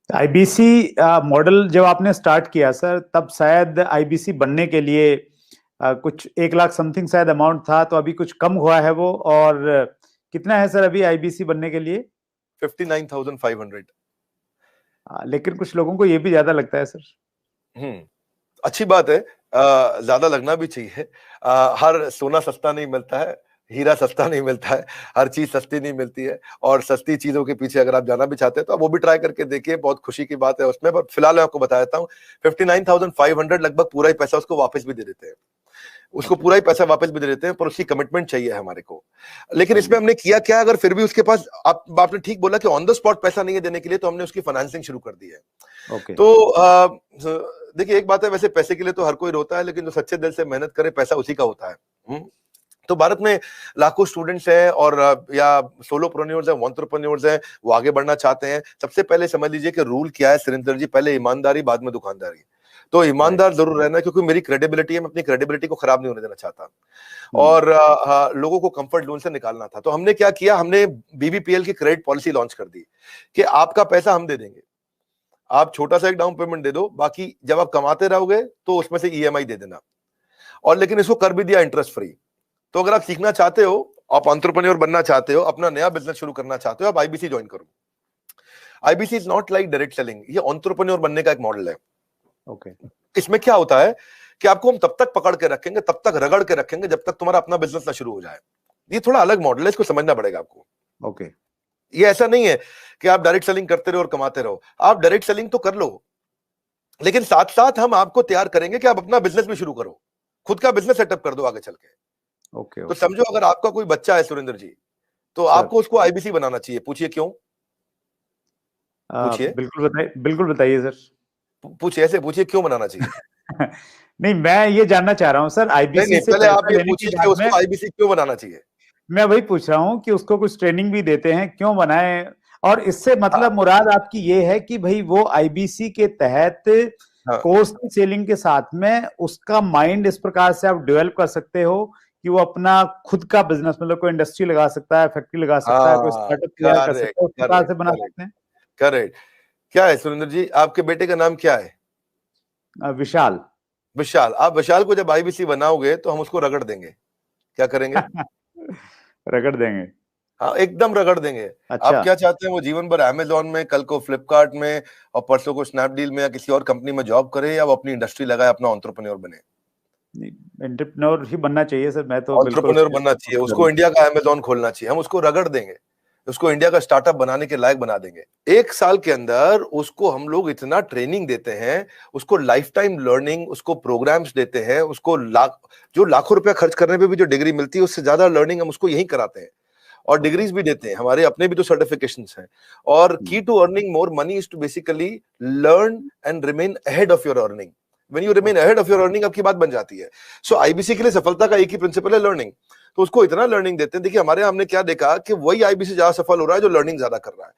IBC model जब आपने start किया सर, तब शायद आईबीसी बनने के लिए कुछ 1 लाख समथिंग शायद अमाउंट था, तो अभी कुछ कम हुआ है वो। और कितना है सर अभी आईबीसी बनने के लिए? 59,500। लेकिन कुछ लोगों को ये भी ज्यादा लगता है सर। अच्छी बात है, ज्यादा लगना भी चाहिए। हर सोना सस्ता नहीं मिलता है, हीरा सस्ता नहीं मिलता है, हर चीज सस्ती नहीं मिलती है। और सस्ती चीजों के पीछे अगर आप जाना भी चाहते हैं तो आप वो भी ट्राई करके देखिए, बहुत खुशी की बात है उसमें। पर फिलहाल मैं आपको बता देता हूँ, 59,500 लगभग पूरा ही पैसा उसको वापस भी दे देते हैं, उसको पूरा ही पैसा वापस भी दे देते हैं, पर उसकी कमिटमेंट चाहिए हमारे को। लेकिन इसमें हमने किया क्या, अगर फिर भी उसके पास, आपने ठीक बोला कि ऑन द स्पॉट पैसा नहीं है देने के लिए, तो हमने उसकी फाइनेंसिंग शुरू कर दी है। तो देखिए, एक बात है, वैसे पैसे के लिए तो हर कोई रोता है, लेकिन जो सच्चे दिल से मेहनत करे पैसा उसी का होता है। तो भारत में लाखों स्टूडेंट्स हैं और या सोलोप्रेन्योर्स हैं, एंटरप्रेन्योर्स हैं, वो आगे बढ़ना चाहते हैं। सबसे पहले समझ लीजिए कि रूल क्या है सुरेंद्र जी, पहले ईमानदारी, बाद में दुकानदारी। तो ईमानदार जरूर रहना, क्योंकि मेरी क्रेडिबिलिटी है, मैं अपनी क्रेडिबिलिटी को खराब नहीं होने देना चाहता, और लोगों को कंफर्ट जोन से निकालना था। तो हमने क्या किया, हमने बीबीपीएल की क्रेडिट पॉलिसी लॉन्च कर दी कि आपका पैसा हम दे देंगे, आप छोटा सा एक डाउन पेमेंट दे दो, बाकी जब आप कमाते रहोगे तो उसमें से ईएमआई दे देना। और लेकिन इसको कर भी दिया इंटरेस्ट फ्री। तो अगर आप सीखना चाहते हो, आप एंटरप्रेन्योर बनना चाहते हो, अपना नया बिजनेस शुरू करना चाहते हो, आप आईबीसी ज्वाइन करो। IBC is not like direct selling, ये एंटरप्रेन्योर बनने का एक मॉडल है। इसमें क्या होता है कि आपको हम तब तक पकड़ के रखेंगे, तब तक रगड़ के रखेंगे, जब तक तुम्हारा अपना बिजनेस ना शुरू हो जाए। ये थोड़ा अलग मॉडल है, इसको समझना पड़ेगा आपको। ये ऐसा नहीं है कि आप डायरेक्ट सेलिंग करते रहो और कमाते रहो। आप डायरेक्ट सेलिंग तो कर लो, लेकिन साथ साथ हम आपको तैयार करेंगे कि आप अपना बिजनेस भी शुरू करो, खुद का बिजनेस सेटअप कर दो आगे चल के। तो समझो, अगर आपका कोई बच्चा है सुरेंद्र जी, तो आपको उसको आईबीसी बनाना चाहिए। पूछिए क्यों? पूछिए, बिल्कुल बताइए सर। पूछिए, ऐसे पूछिए क्यों बनाना चाहिए। नहीं, मैं ये जानना चाह रहा हूँ सर, आईबीसी से पहले आप ये पूछिए कि उसको आईबीसी क्यों बनाना चाहिए। मैं वही पूछ रहा हूँ कि उसको कुछ ट्रेनिंग भी देते हैं, क्यों बनाए? और इससे मतलब मुराद आपकी ये है कि भाई वो आईबीसी के तहत कोर्स की सेलिंग के साथ में उसका माइंड इस प्रकार से आप डेवलप कर सकते हो कि वो अपना खुद का बिजनेस, मतलब कोई इंडस्ट्री लगा सकता है, फैक्ट्री लगा सकता है, कोई स्टार्टअप तैयार कर सकता है, उस प्रकार से बना सकते हैं। करेक्ट। क्या है सुरेंद्र जी, आपके बेटे का नाम क्या है? विशाल। विशाल। आप विशाल को जब आईबीसी बनाओगे तो हम उसको रगड़ देंगे। क्या करेंगे? रगड़ देंगे। हाँ, एकदम रगड़ देंगे। अच्छा। आप क्या चाहते हैं, वो जीवन भर अमेजोन में, कल को फ्लिपकार्ट में, और परसों को स्नैपडील में या किसी और कंपनी में जॉब करे, या वो अपनी इंडस्ट्री लगाए, अपना एंटरप्रेन्योर बने? एंटरप्रेन्योर ही बनना चाहिए सर। मैं तो एंटरप्रेन्योर बनना चाहिए, उसको इंडिया का अमेजोन खोलना चाहिए। हम उसको रगड़ देंगे, उसको इंडिया का स्टार्टअप बनाने के लायक बना देंगे। 1 साल के अंदर उसको हम लोग इतना ट्रेनिंग देते हैं, उसको लाइफ टाइम लर्निंग, उसको प्रोग्राम्स देते हैं, उसको जो लाखों रुपया खर्च करने पे भी जो डिग्री मिलती है, उससे ज्यादा लर्निंग हम उसको यही कराते हैं, और डिग्रीज भी देते हैं। हमारे अपने भी तो सर्टिफिकेशंस हैं। और key to earning more money is to basically learn and remain ahead of your earning. When you remain ahead of your earning, आपकी बात बन जाती है। सो आईबीसी के लिए सफलता का एक ही प्रिंसिपल है, लर्निंग। तो उसको इतना लर्निंग देते हैं। देखिए, हमारे हमने क्या देखा कि वही आईबीसी ज्यादा सफल हो रहा है जो लर्निंग ज्यादा कर रहा है।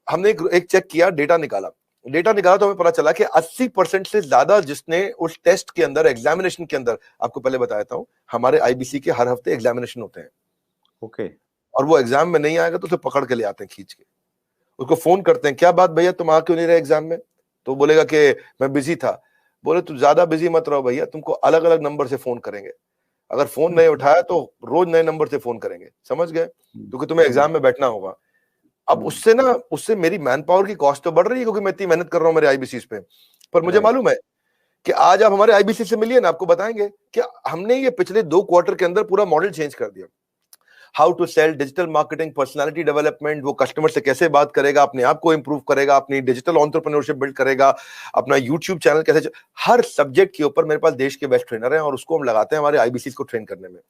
हमने एक चेक किया, डेटा निकाला तो हमें पता चला कि 80% से ज्यादा जिसने उस टेस्ट के अंदर, एग्जामिनेशन के अंदर, आपको पहले बताया हूं, हमारे आईबीसी के हर हफ्ते एग्जामिनेशन होते हैं। और वो एग्जाम में नहीं आएगा तो उसे पकड़ के ले आते हैं खींच के, उसको फोन करते हैं, क्या बात भैया तुम आ क्यों नहीं रहे एग्जाम में? तो बोलेगा कि मैं बिजी था। बोले तू ज्यादा बिजी मत रहो भैया, तुमको अलग अलग नंबर से फोन करेंगे, अगर फोन नहीं उठाया तो रोज नए नंबर से फोन करेंगे, समझ गए? क्योंकि तुम्हें एग्जाम में बैठना होगा। अब उससे मेरी मैन पावर की कॉस्ट तो बढ़ रही है, क्योंकि मैं इतनी मेहनत कर रहा हूं मेरे आईबीसी पे। पर मुझे मालूम है कि आज आप हमारे आईबीसी से मिलिए ना, आपको बताएंगे कि हमने ये पिछले 2 क्वार्टर के अंदर पूरा मॉडल चेंज कर दिया। How to sell, digital marketing, personality development, वो कस्टमर से कैसे बात करेगा, अपने आप को इंप्रूव करेगा, अपनी डिजिटल एंटरप्रेन्योरशिप बिल्ड करेगा, अपना यूट्यूब चैनल कैसे हर सब्जेक्ट के ऊपर मेरे पास देश के बेस्ट ट्रेनर हैं, और उसको हम लगाते हैं हमारे आईबीसी को ट्रेन करने में।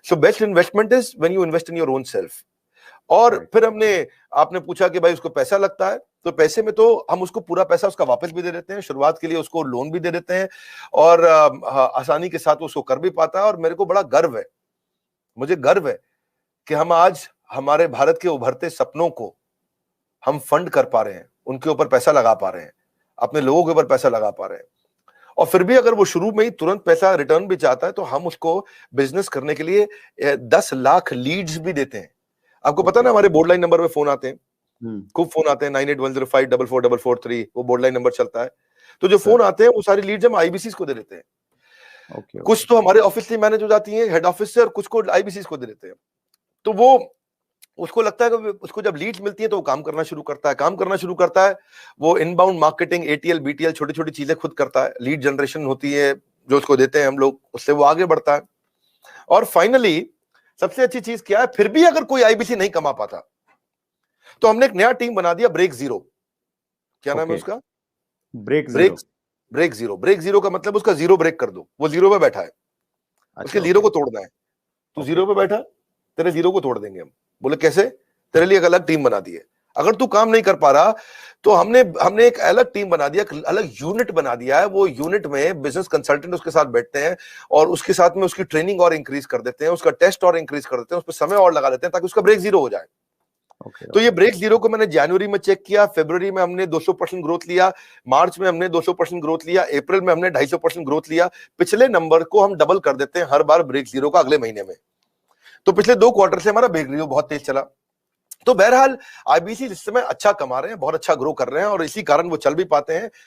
So best investment is when you invest in your own self. और फिर आपने पूछा कि भाई उसको पैसा लगता है, तो पैसे में तो हम उसको पूरा पैसा उसका वापस भी दे देते हैं, शुरुआत के लिए उसको लोन भी दे देते हैं, और आसानी के साथ उसको कर भी पाता है। और मेरे को बड़ा गर्व है, मुझे गर्व है कि हम आज हमारे भारत के उभरते सपनों को हम फंड कर पा रहे हैं, उनके ऊपर पैसा लगा पा रहे हैं, अपने लोगों के ऊपर पैसा लगा पा रहे हैं। और फिर भी अगर वो शुरू में ही तुरंत पैसा रिटर्न भी चाहता है, तो हम उसको बिजनेस करने के लिए 10 लाख लीड्स भी देते हैं। आपको पता ना, हमारे बोर्ड लाइन नंबर पे फोन आते हैं, खूब फोन आते हैं 9810544443, वो बोर्ड लाइन नंबर चलता है। तो जो फोन आते हैं वो सारी लीड्स हम आईबीसी को दे देते हैं। कुछ तो हमारे ऑफिस से मैनेज हो जाती हैं हेड ऑफिस से, और कुछ को आईबीसी को दे देते हैं। तो वो उसको लगता है कि उसको जब लीड्स मिलती है तो वो काम करना शुरू करता है। वो इनबाउंड मार्केटिंग, एटीएल बीटीएल छोटी छोटी चीजें खुद करता है। लीड जनरेशन होती है जो उसको देते हैं हम लोग, उससे वो आगे बढ़ता है। और फाइनली सबसे अच्छी चीज क्या है, फिर भी अगर कोई आईबीसी नहीं कमा पाता तो हमने एक नया टीम बना दिया, ब्रेक जीरो। क्या नाम है उसका? Break zero. ब्रेक जीरो का मतलब उसका जीरो ब्रेक कर दो, वो जीरो पे बैठा है, उसके जीरो को तोड़ना है। तू जीरो पे बैठा, तेरे जीरो को तोड़ देंगे हम। बोले कैसे? तेरे लिए एक अलग टीम बना दी है। अगर तू काम नहीं कर पा रहा तो हमने एक अलग टीम बना दिया, अलग यूनिट बना दिया है। वो यूनिट में बिजनेस कंसल्टेंट उसके साथ बैठते हैं और उसके साथ में उसकी ट्रेनिंग और इंक्रीज कर देते हैं, उसका टेस्ट और इंक्रीज कर देते हैं, उस पर समय और लगा देते हैं ताकि उसका ब्रेक जीरो हो जाए। तो ये ब्रेक जीरो को मैंने जनवरी में चेक किया, फरवरी में हमने 200% ग्रोथ लिया, मार्च में हमने 200% ग्रोथ लिया, अप्रैल में हमने 250% ग्रोथ लिया। पिछले नंबर को हम डबल कर देते हैं हर बार ब्रेक जीरो का अगले महीने में। तो पिछले 2 क्वार्टर से हमारा ब्रेक जीरो बहुत तेज चला। तो बहरहाल आईबीसी इस समय अच्छा कमा रहे हैं, बहुत अच्छा ग्रो कर रहे हैं, और इसी कारण वो चल भी पाते हैं।